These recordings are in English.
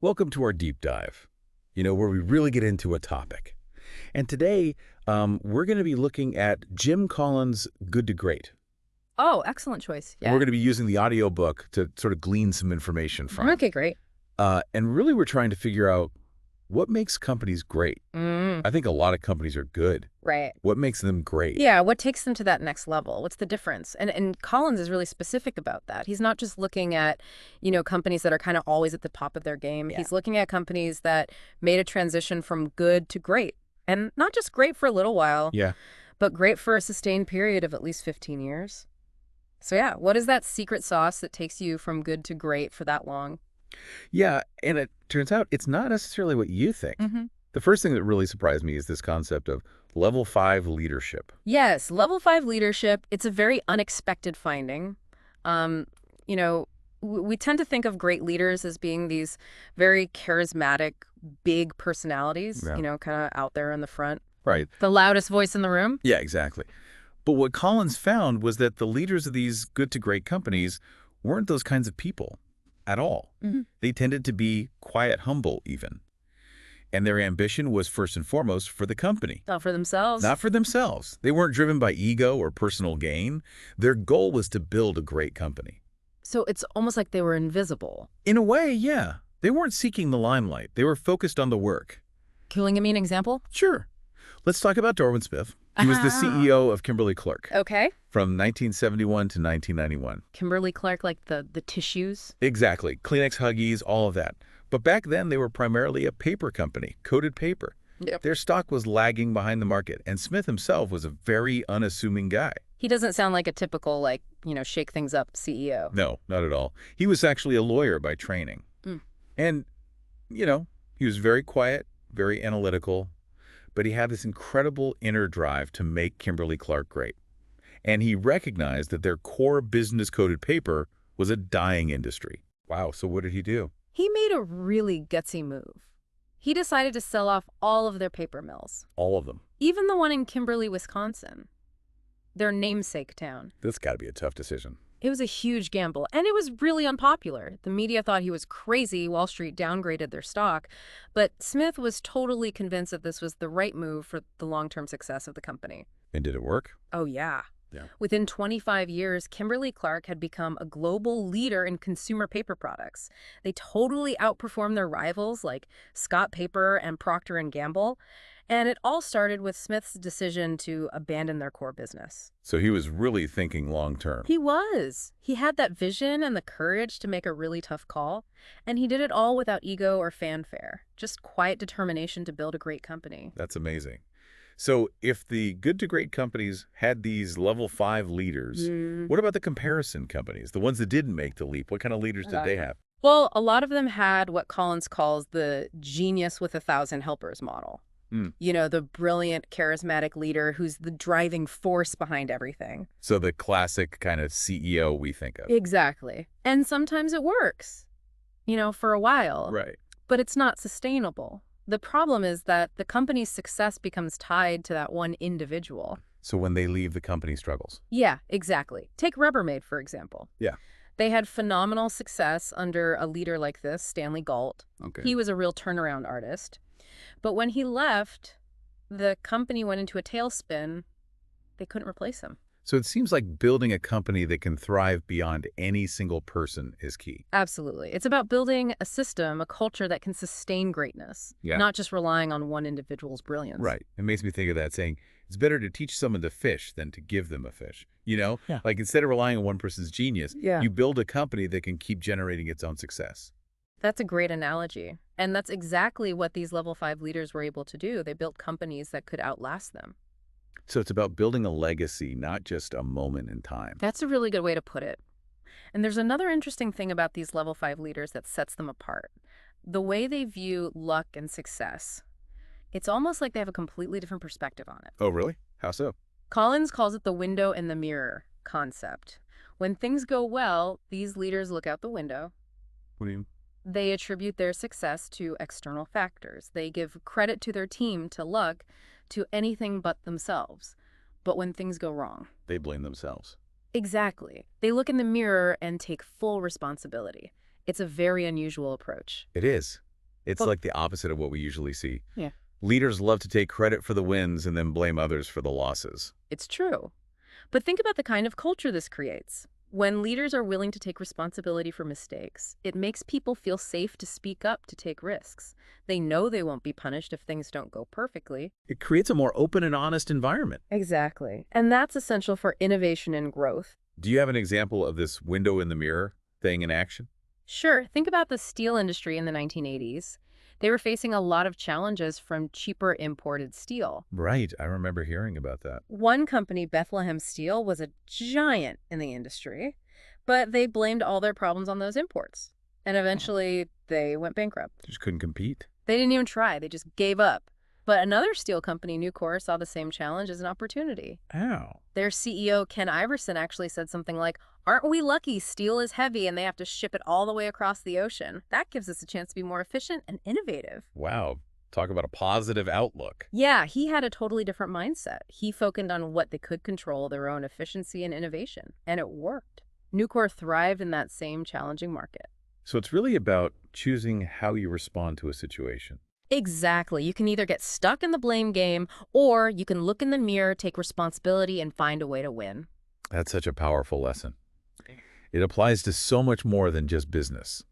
Welcome to our deep dive, where we really get into a topic. And today, we're going to be looking at Jim Collins' Good to Great. Oh, excellent choice. And we're Yeah. going to be using the audiobook to sort of glean some information from. Okay, great. And really, we're trying to figure out what makes companies great. I think a lot of companies are good. Right. What makes them great? Yeah, what takes them to that next level? What's the difference? And Collins is really specific about that. He's not just looking at, companies that are kind of always at the top of their game. Yeah. He's looking at companies that made a transition from good to great. And not just great for a little while, Yeah. but great for a sustained period of at least 15 years. So yeah, what is that secret sauce that takes you from good to great for that long? Yeah, and it turns out it's not necessarily what you think. The first thing that really surprised me is this concept of level 5 leadership. Yes, level 5 leadership, it's a very unexpected finding. We tend to think of great leaders as being these very charismatic, big personalities, Yeah. kind of out there in the front. Right. The loudest voice in the room. Yeah, exactly. But what Collins found was that the leaders of these good to great companies weren't those kinds of people at all. They tended to be quiet, humble even. And their ambition was first and foremost for the company. Not for themselves. Not for themselves. They weren't driven by ego or personal gain. Their goal was to build a great company. So it's almost like they were invisible. In a way, yeah. They weren't seeking the limelight. They were focused on the work. Can you give me an example? Sure. Let's talk about Darwin Smith. He was the CEO of Kimberly-Clark Okay. from 1971 to 1991. Kimberly-Clark, like the tissues. Exactly. Kleenex Huggies, all of that. But back then, they were primarily a paper company, coated paper. Yep. Their stock was lagging behind the market, and Smith himself was a very unassuming guy. He doesn't sound like a typical, shake things up CEO. No, not at all. He was actually a lawyer by training. And, he was very quiet, very analytical, but he had this incredible inner drive to make Kimberly-Clark great. And he recognized that their core business coated paper was a dying industry. Wow, so what did he do? He made a really gutsy move. He decided to sell off all of their paper mills, All of them. even the one in Kimberly, Wisconsin, their namesake town. That's got to be a tough decision. It was a huge gamble, and it was really unpopular. The media thought he was crazy. Wall Street downgraded their stock. But Smith was totally convinced that this was the right move for the long-term success of the company. And did it work? Oh, yeah. Yeah. Within 25 years, Kimberly-Clark had become a global leader in consumer paper products. They totally outperformed their rivals like Scott Paper and Procter & Gamble. And it all started with Smith's decision to abandon their core business. So he was really thinking long term. He was. He had that vision and the courage to make a really tough call. And he did it all without ego or fanfare. Just quiet determination to build a great company. That's amazing. So if the good to great companies had these level 5 leaders, what about the comparison companies, the ones that didn't make the leap? What kind of leaders did they have? Well, a lot of them had what Collins calls the genius with 1,000 helpers model. The brilliant, charismatic leader who's the driving force behind everything. So the classic kind of CEO we think of. Exactly. And sometimes it works, for a while. Right. But it's not sustainable. The problem is that the company's success becomes tied to that one individual. So when they leave, the company struggles. Yeah, exactly. Take Rubbermaid, for example. Yeah. They had phenomenal success under a leader like this, Stanley Galt. Okay. He was a real turnaround artist. But when he left, the company went into a tailspin. They couldn't replace him. So it seems like building a company that can thrive beyond any single person is key. Absolutely. It's about building a system, a culture that can sustain greatness, not just relying on one individual's brilliance. Right. It makes me think of that saying, it's better to teach someone to fish than to give them a fish. Yeah. Like instead of relying on one person's genius, Yeah. you build a company that can keep generating its own success. That's a great analogy. And that's exactly what these level 5 leaders were able to do. They built companies that could outlast them. So it's about building a legacy, not just a moment in time. That's a really good way to put it. And there's another interesting thing about these level 5 leaders that sets them apart. The way they view luck and success. It's almost like they have a completely different perspective on it. Oh, really? How so? Collins calls it the window and the mirror concept. When things go well, these leaders look out the window. What do you mean? They attribute their success to external factors. They give credit to their team, to luck, to anything but themselves. But when things go wrong, They blame themselves. exactly. They look in the mirror and take full responsibility. It's a very unusual approach. It is. It's Well, like the opposite of what we usually see. yeah, Leaders love to take credit for the wins and then blame others for the losses. it's true. But think about the kind of culture this creates. When leaders are willing to take responsibility for mistakes, it makes people feel safe to speak up, to take risks. They know they won't be punished if things don't go perfectly. It creates a more open and honest environment. Exactly. And that's essential for innovation and growth. Do you have an example of this window in the mirror thing in action? Sure, think about the steel industry in the 1980s. They were facing a lot of challenges from cheaper imported steel. Right, I remember hearing about that. One company, Bethlehem Steel, was a giant in the industry, but they blamed all their problems on those imports. And eventually, they went bankrupt. Just couldn't compete. They didn't even try, they just gave up. But another steel company, Nucor, saw the same challenge as an opportunity. Ow. Their CEO, Ken Iverson, actually said something like, "Aren't we lucky steel is heavy and they have to ship it all the way across the ocean? That gives us a chance to be more efficient and innovative." Wow. Talk about a positive outlook. Yeah, he had a totally different mindset. He focused on what they could control, their own efficiency and innovation. And it worked. Nucor thrived in that same challenging market. So it's really about choosing how you respond to a situation. Exactly. You can either get stuck in the blame game, or you can look in the mirror, take responsibility, and find a way to win. That's such a powerful lesson. It applies to so much more than just business.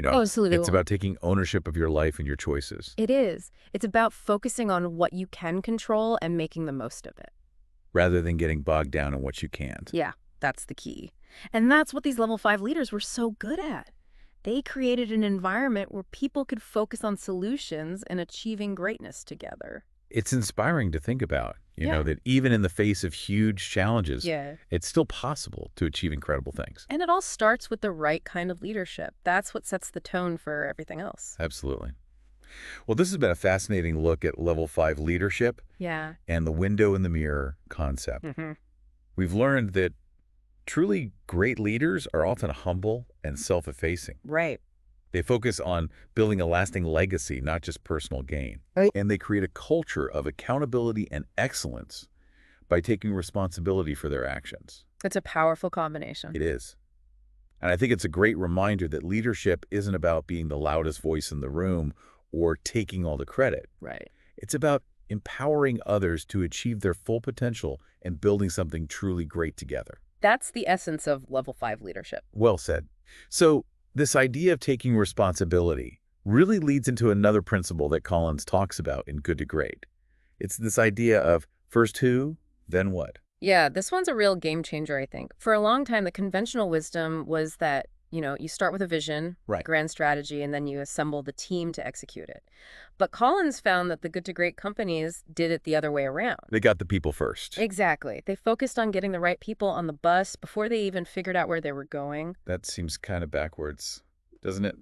Oh, absolutely. It's about taking ownership of your life and your choices, It is. It's about focusing on what you can control and making the most of it. rather than getting bogged down in what you can't. Yeah, that's the key. And that's what these level 5 leaders were so good at. They created an environment where people could focus on solutions and achieving greatness together. It's inspiring to think about, Yeah. that even in the face of huge challenges, Yeah. it's still possible to achieve incredible things. And it all starts with the right kind of leadership. That's what sets the tone for everything else. Absolutely. Well, this has been a fascinating look at level 5 leadership Yeah. and the window in the mirror concept. Mm-hmm. We've learned that truly great leaders are often humble and self-effacing. Right. They focus on building a lasting legacy, not just personal gain. Right. And they create a culture of accountability and excellence by taking responsibility for their actions. It's a powerful combination. It is. And I think it's a great reminder that leadership isn't about being the loudest voice in the room or taking all the credit. Right. It's about empowering others to achieve their full potential and building something truly great together. That's the essence of level 5 leadership. Well said. So this idea of taking responsibility really leads into another principle that Collins talks about in Good to Great. It's this idea of first who, then what. Yeah, this one's a real game changer, I think. For a long time, the conventional wisdom was that, you start with a vision, Right. grand strategy, and then you assemble the team to execute it. But Collins found that the good to great companies did it the other way around. They got the people first. Exactly. They focused on getting the right people on the bus before they even figured out where they were going. That seems kind of backwards, doesn't it?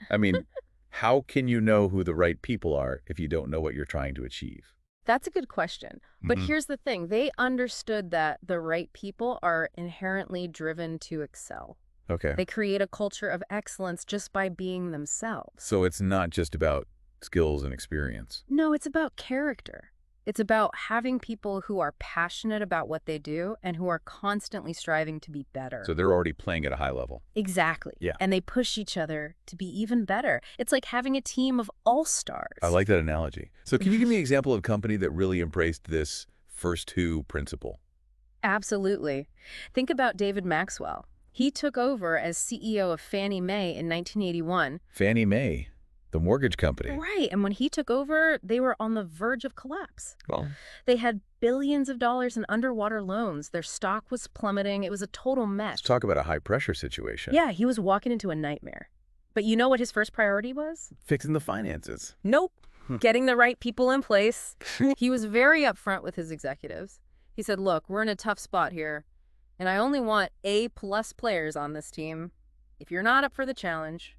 I mean, how can you know who the right people are if you don't know what you're trying to achieve? That's a good question. But Mhm. here's the thing. They understood that the right people are inherently driven to excel. Okay. They create a culture of excellence just by being themselves. So it's not just about skills and experience. No, it's about character. It's about having people who are passionate about what they do and who are constantly striving to be better. So they're already playing at a high level. Exactly. Yeah. And they push each other to be even better. It's like having a team of all-stars. I like that analogy. So can you give me an example of a company that really embraced this first who principle? Absolutely. Think about David Maxwell. He took over as CEO of Fannie Mae in 1981. Fannie Mae, the mortgage company. Right. And when he took over, they were on the verge of collapse. Well, They had billions of dollars in underwater loans. Their stock was plummeting. It was a total mess. let's talk about a high-pressure situation. Yeah, he was walking into a nightmare. But you know what his first priority was? Fixing the finances. Nope. Getting the right people in place. He was very upfront with his executives. He said, look, we're in a tough spot here, and I only want A-plus players on this team. If you're not up for the challenge,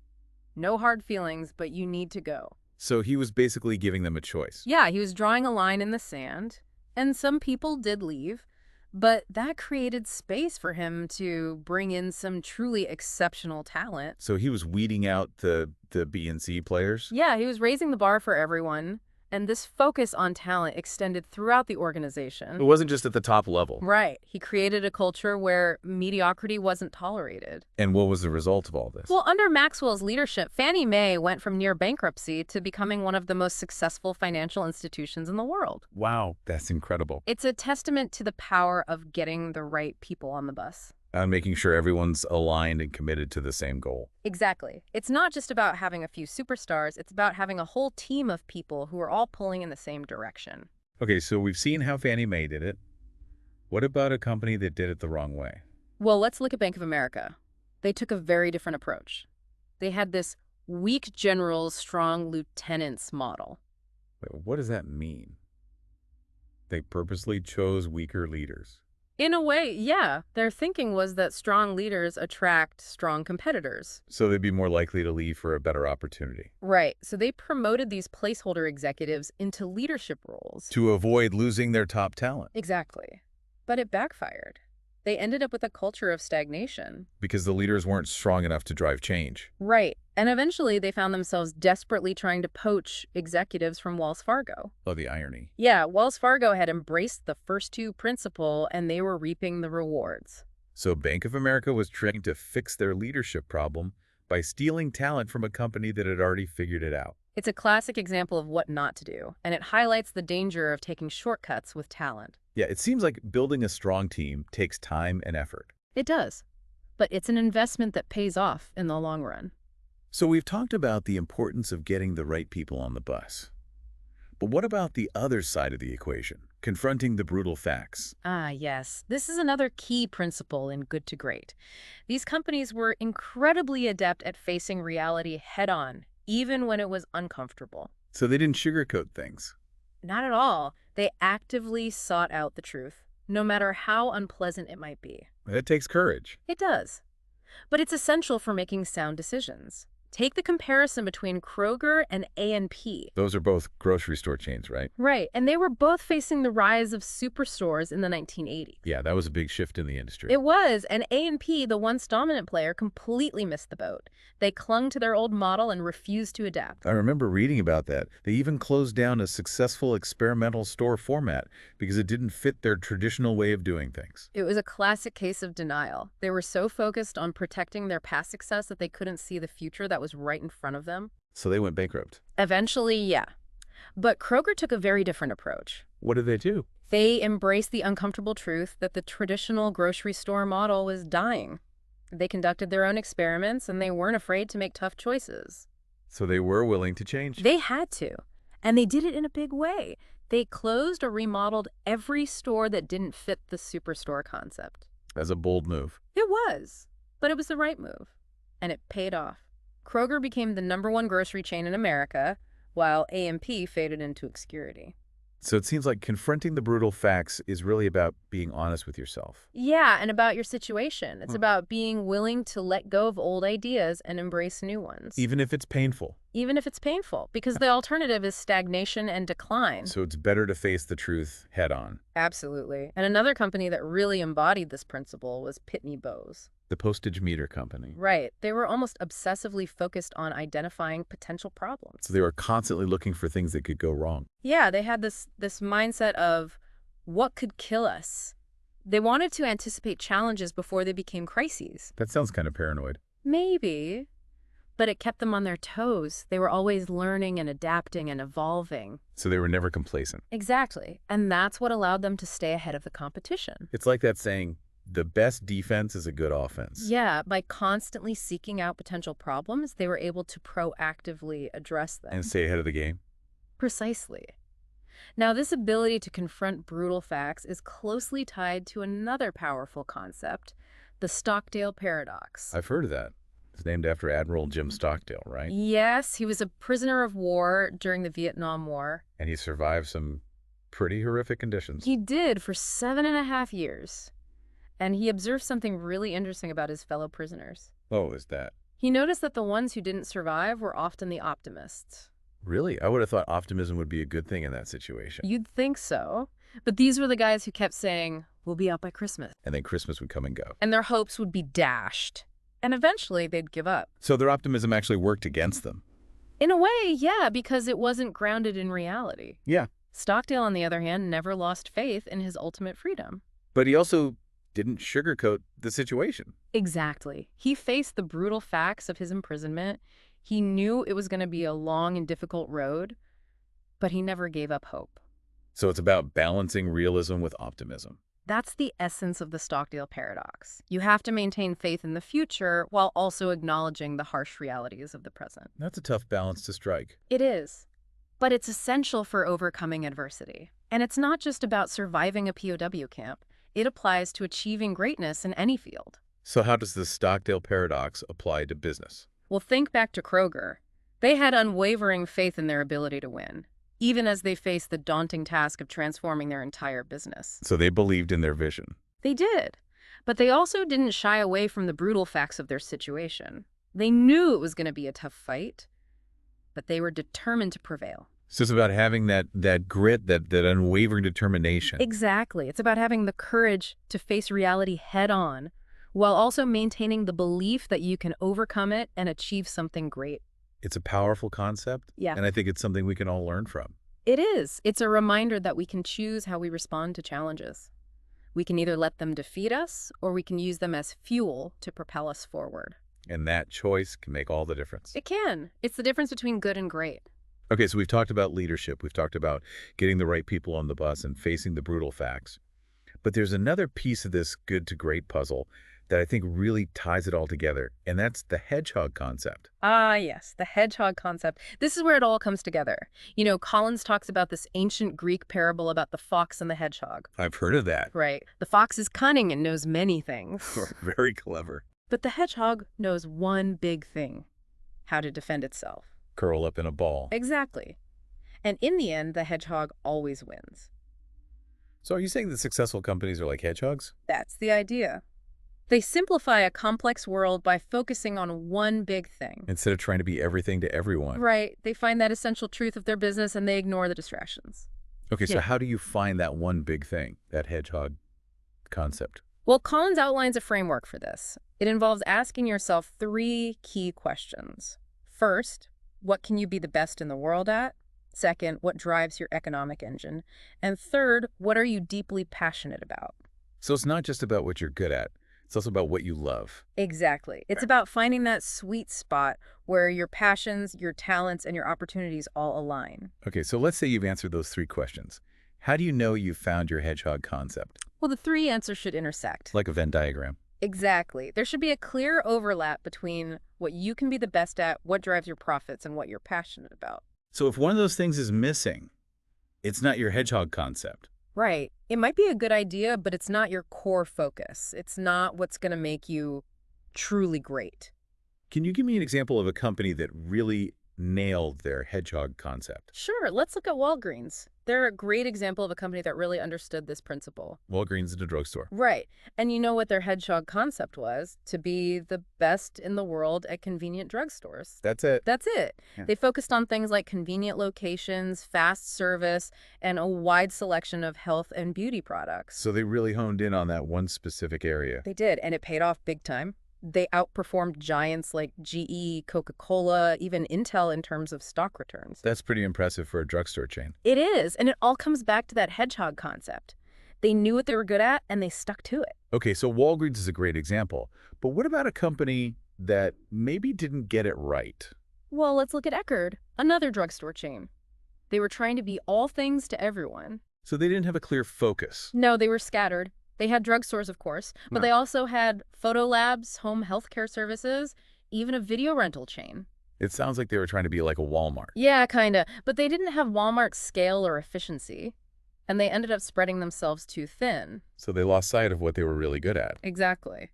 no hard feelings, but you need to go. So he was basically giving them a choice. Yeah, he was drawing a line in the sand, and some people did leave, but that created space for him to bring in some truly exceptional talent. So he was weeding out the B and C players? Yeah, he was raising the bar for everyone, And this focus on talent extended throughout the It organization. wasn't just at the top level. Right. He created a culture where mediocrity wasn't tolerated. And what was the result of all this? Well, under Maxwell's leadership, Fannie Mae went from near bankruptcy to becoming one of the most successful financial institutions in the world. Wow, that's incredible. It's a testament to the power of getting the right people on the bus. And making sure everyone's aligned and committed to the same goal. Exactly. It's not just about having a few superstars, it's about having a whole team of people who are all pulling in the same direction. Okay, so we've seen how Fannie Mae did it. What about a company that did it the wrong way? Well, let's look at Bank of America. They took a very different approach. They had this weak generals, strong lieutenants model. Wait, what does that mean? They purposely chose weaker leaders. In a way, yeah, their thinking was that strong leaders attract strong competitors. So they'd be more likely to leave for a better opportunity. Right, so they promoted these placeholder executives into leadership roles. To avoid losing their top talent. Exactly. But it backfired. They ended up with a culture of stagnation. Because the leaders weren't strong enough to drive change. Right, and eventually they found themselves desperately trying to poach executives from Wells Fargo. Oh, the irony. Yeah, Wells Fargo had embraced the first two principle and they were reaping the rewards. So Bank of America was trying to fix their leadership problem by stealing talent from a company that had already figured it out. It's a classic example of what not to do, and it highlights the danger of taking shortcuts with talent. Yeah, it seems like building a strong team takes time and effort. It does, but it's an investment that pays off in the long run. So we've talked about the importance of getting the right people on the bus. But what about the other side of the equation, confronting the brutal facts? Ah, yes. This is another key principle in Good to Great. These companies were incredibly adept at facing reality head-on, even when it was uncomfortable. So they didn't sugarcoat things. Not at all. They actively sought out the truth, no matter how unpleasant it might be. That takes courage. It does. But it's essential for making sound decisions. Take the comparison between Kroger and A&P. Those are both grocery store chains, right? Right, and they were both facing the rise of superstores in the 1980s. Yeah, that was a big shift in the industry. It was, and A&P, the once dominant player, completely missed the boat. They clung to their old model and refused to adapt. I remember reading about that. They even closed down a successful experimental store format because it didn't fit their traditional way of doing things. It was a classic case of denial. They were so focused on protecting their past success that they couldn't see the future that was right in front of them. So they went bankrupt. Eventually, yeah. But Kroger took a very different approach. What did they do? They embraced the uncomfortable truth that the traditional grocery store model was dying. They conducted their own experiments, and they weren't afraid to make tough choices. So they were willing to change. They had to, and they did it in a big way. They closed or remodeled every store that didn't fit the superstore concept. As a bold move. It was, but it was the right move, and it paid off. Kroger became the #1 grocery chain in America, while A&P faded into obscurity. So it seems like confronting the brutal facts is really about being honest with yourself. Yeah, and about your situation. It's about being willing to let go of old ideas and embrace new ones. Even if it's painful. Even if it's painful, because the alternative is stagnation and decline. So it's better to face the truth head on. Absolutely. And another company that really embodied this principle was Pitney Bowes. The postage meter company. Right. They were almost obsessively focused on identifying potential problems. So they were constantly looking for things that could go wrong. Yeah, they had this mindset of what could kill us. They wanted to anticipate challenges before they became crises. That sounds kind of paranoid. Maybe. But it kept them on their toes. They were always learning and adapting and evolving. So they were never complacent. Exactly. And that's what allowed them to stay ahead of the competition. It's like that saying, the best defense is a good offense. Yeah, by constantly seeking out potential problems, they were able to proactively address them. And stay ahead of the game. Precisely. Now, this ability to confront brutal facts is closely tied to another powerful concept, the Stockdale paradox. I've heard of that. It's named after Admiral Jim Stockdale, right? Yes, he was a prisoner of war during the Vietnam War. And he survived some pretty horrific conditions. He did for 7.5 years. And he observed something really interesting about his fellow prisoners. Oh, is that? He noticed that the ones who didn't survive were often the optimists. Really? I would have thought optimism would be a good thing in that situation. You'd think so. But these were the guys who kept saying, we'll be out by Christmas. And then Christmas would come and go. And their hopes would be dashed. And eventually they'd give up. So their optimism actually worked against them. In a way, yeah, because it wasn't grounded in reality. Yeah. Stockdale, on the other hand, never lost faith in his ultimate freedom. But he also didn't sugarcoat the situation. Exactly. He faced the brutal facts of his imprisonment. He knew it was going to be a long and difficult road, but he never gave up hope. So it's about balancing realism with optimism. That's the essence of the Stockdale paradox. You have to maintain faith in the future while also acknowledging the harsh realities of the present. That's a tough balance to strike. It is. But it's essential for overcoming adversity. And it's not just about surviving a POW camp. It applies to achieving greatness in any field. So how does the Stockdale paradox apply to business? Well, think back to Kroger. They had unwavering faith in their ability to win, even as they faced the daunting task of transforming their entire business. So they believed in their vision. They did. But they also didn't shy away from the brutal facts of their situation. They knew it was going to be a tough fight, but they were determined to prevail. So it's about having that grit, that unwavering determination. Exactly. It's about having the courage to face reality head on, while also maintaining the belief that you can overcome it and achieve something great. It's a powerful concept. Yeah. And I think it's something we can all learn from. It is. It's a reminder that we can choose how we respond to challenges. We can either let them defeat us, or we can use them as fuel to propel us forward. And that choice can make all the difference. It can. It's the difference between good and great. Okay, so we've talked about leadership. We've talked about getting the right people on the bus and facing the brutal facts. But there's another piece of this good to great puzzle that I think really ties it all together, and that's the hedgehog concept. Ah, yes, the hedgehog concept. This is where it all comes together. You know, Collins talks about this ancient Greek parable about the fox and the hedgehog. I've heard of that. Right. The fox is cunning and knows many things. Very clever. But the hedgehog knows one big thing: how to defend itself. Curl up in a ball. Exactly. And in the end, the hedgehog always wins. So are you saying that successful companies are like hedgehogs? That's the idea. They simplify a complex world by focusing on one big thing. Instead of trying to be everything to everyone. Right. They find that essential truth of their business and they ignore the distractions. Okay, so Yeah. how do you find that one big thing, that hedgehog concept? Well, Collins outlines a framework for this. It involves asking yourself 3 key questions. First, what can you be the best in the world at? Second, what drives your economic engine? And third, what are you deeply passionate about? So it's not just about what you're good at. It's also about what you love. Exactly. It's about finding that sweet spot where your passions, your talents, and your opportunities all align. Okay, so let's say you've answered those 3 questions. How do you know you've found your hedgehog concept? Well, the 3 answers should intersect. Like a Venn diagram. Exactly. There should be a clear overlap between what you can be the best at, what drives your profits, and what you're passionate about. So if one of those things is missing, it's not your hedgehog concept. Right. It might be a good idea, but it's not your core focus. It's not what's going to make you truly great. Can you give me an example of a company that really nailed their hedgehog concept? Sure. Let's look at Walgreens. They're a great example of a company that really understood this principle. Walgreens is a drugstore. Right. And you know what their hedgehog concept was? To be the best in the world at convenient drugstores. That's it. That's it. Yeah. They focused on things like convenient locations, fast service, and a wide selection of health and beauty products. So they really honed in on that one specific area. They did, and it paid off big time. They outperformed giants like GE, Coca-Cola, even Intel in terms of stock returns. That's pretty impressive for a drugstore chain. It is, and it all comes back to that hedgehog concept. They knew what they were good at, and they stuck to it. Okay, so Walgreens is a great example. But what about a company that maybe didn't get it right? Well, let's look at Eckerd, another drugstore chain. They were trying to be all things to everyone. So they didn't have a clear focus. No, they were scattered. They had drugstores, of course, but they also had photo labs, home healthcare services, even a video rental chain. It sounds like they were trying to be like a Walmart. Yeah, kinda. But they didn't have Walmart's scale or efficiency, and they ended up spreading themselves too thin. So they lost sight of what they were really good at. Exactly.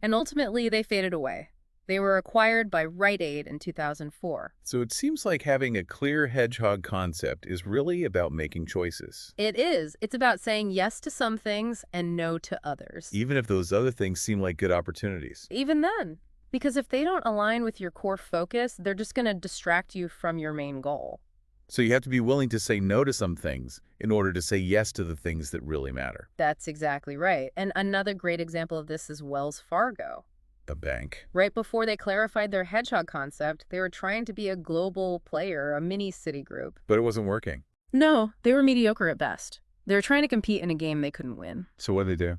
And ultimately, they faded away. They were acquired by Rite Aid in 2004. So it seems like having a clear hedgehog concept is really about making choices. It is. It's about saying yes to some things and no to others. Even if those other things seem like good opportunities. Even then. Because if they don't align with your core focus, they're just going to distract you from your main goal. So you have to be willing to say no to some things in order to say yes to the things that really matter. That's exactly right. And another great example of this is Wells Fargo. a bank. Right before they clarified their hedgehog concept, they were trying to be a global player, a mini Citigroup. But it wasn't working. No, they were mediocre at best. They were trying to compete in a game they couldn't win. So what did they do?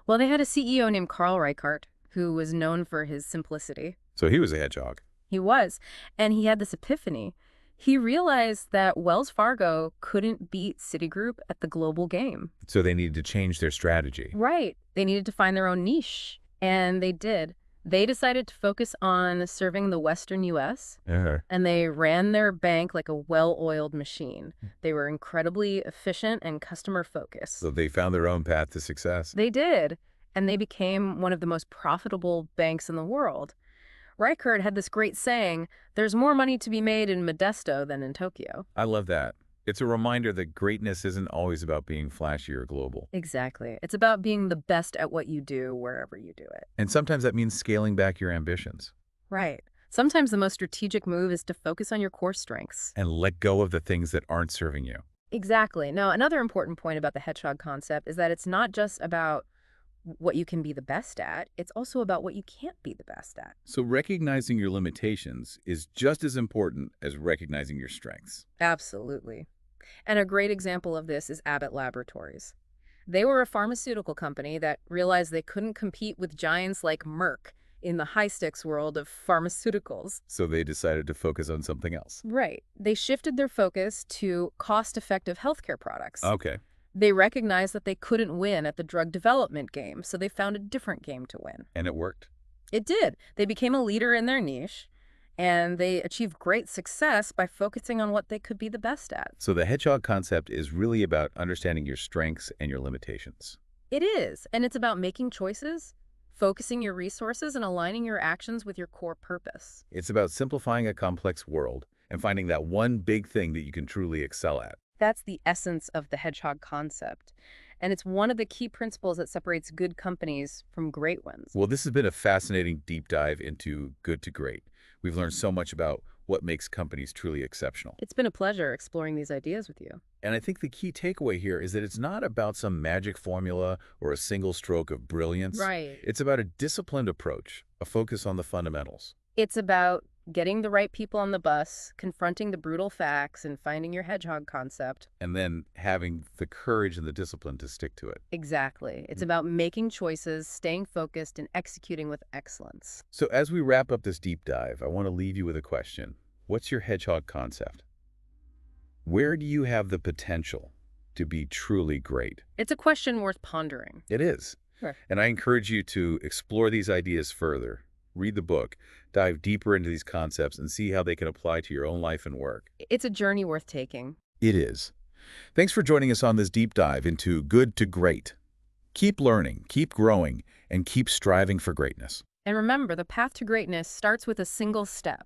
Well, they had a CEO named Carl Reichardt, who was known for his simplicity. So he was a hedgehog. He was, and he had this epiphany. He realized that Wells Fargo couldn't beat Citigroup at the global game. So they needed to change their strategy. Right. They needed to find their own niche, and they did. They decided to focus on serving the Western U.S., and they ran their bank like a well-oiled machine. They were incredibly efficient and customer-focused. So they found their own path to success. They did, and they became one of the most profitable banks in the world. Reichert had this great saying, "There's more money to be made in Modesto than in Tokyo." I love that. It's a reminder that greatness isn't always about being flashy or global. Exactly. It's about being the best at what you do wherever you do it. And sometimes that means scaling back your ambitions. Right. Sometimes the most strategic move is to focus on your core strengths. And let go of the things that aren't serving you. Exactly. Now, another important point about the hedgehog concept is that it's not just about what you can be the best at, it's also about what you can't be the best at. So recognizing your limitations is just as important as recognizing your strengths. Absolutely. And a great example of this is Abbott Laboratories. They were a pharmaceutical company that realized they couldn't compete with giants like Merck in the high-stakes world of pharmaceuticals. So they decided to focus on something else. Right. They shifted their focus to cost-effective healthcare products. Okay. They recognized that they couldn't win at the drug development game, so they found a different game to win. And it worked. It did. They became a leader in their niche, and they achieved great success by focusing on what they could be the best at. So the hedgehog concept is really about understanding your strengths and your limitations. It is, and it's about making choices, focusing your resources, and aligning your actions with your core purpose. It's about simplifying a complex world and finding that one big thing that you can truly excel at. That's the essence of the hedgehog concept. And it's one of the key principles that separates good companies from great ones. Well, this has been a fascinating deep dive into good to great. We've learned so much about what makes companies truly exceptional. It's been a pleasure exploring these ideas with you. And I think the key takeaway here is that it's not about some magic formula or a single stroke of brilliance. Right. It's about a disciplined approach, a focus on the fundamentals. It's about getting the right people on the bus, confronting the brutal facts, and finding your hedgehog concept. And then having the courage and the discipline to stick to it. Exactly. It's about making choices, staying focused, and executing with excellence. So as we wrap up this deep dive, I want to leave you with a question. What's your hedgehog concept? Where do you have the potential to be truly great? It's a question worth pondering. It is. Sure. And I encourage you to explore these ideas further. Read the book, dive deeper into these concepts, and see how they can apply to your own life and work. It's a journey worth taking. It is. Thanks for joining us on this deep dive into good to great. Keep learning, keep growing, and keep striving for greatness. And remember, the path to greatness starts with a single step.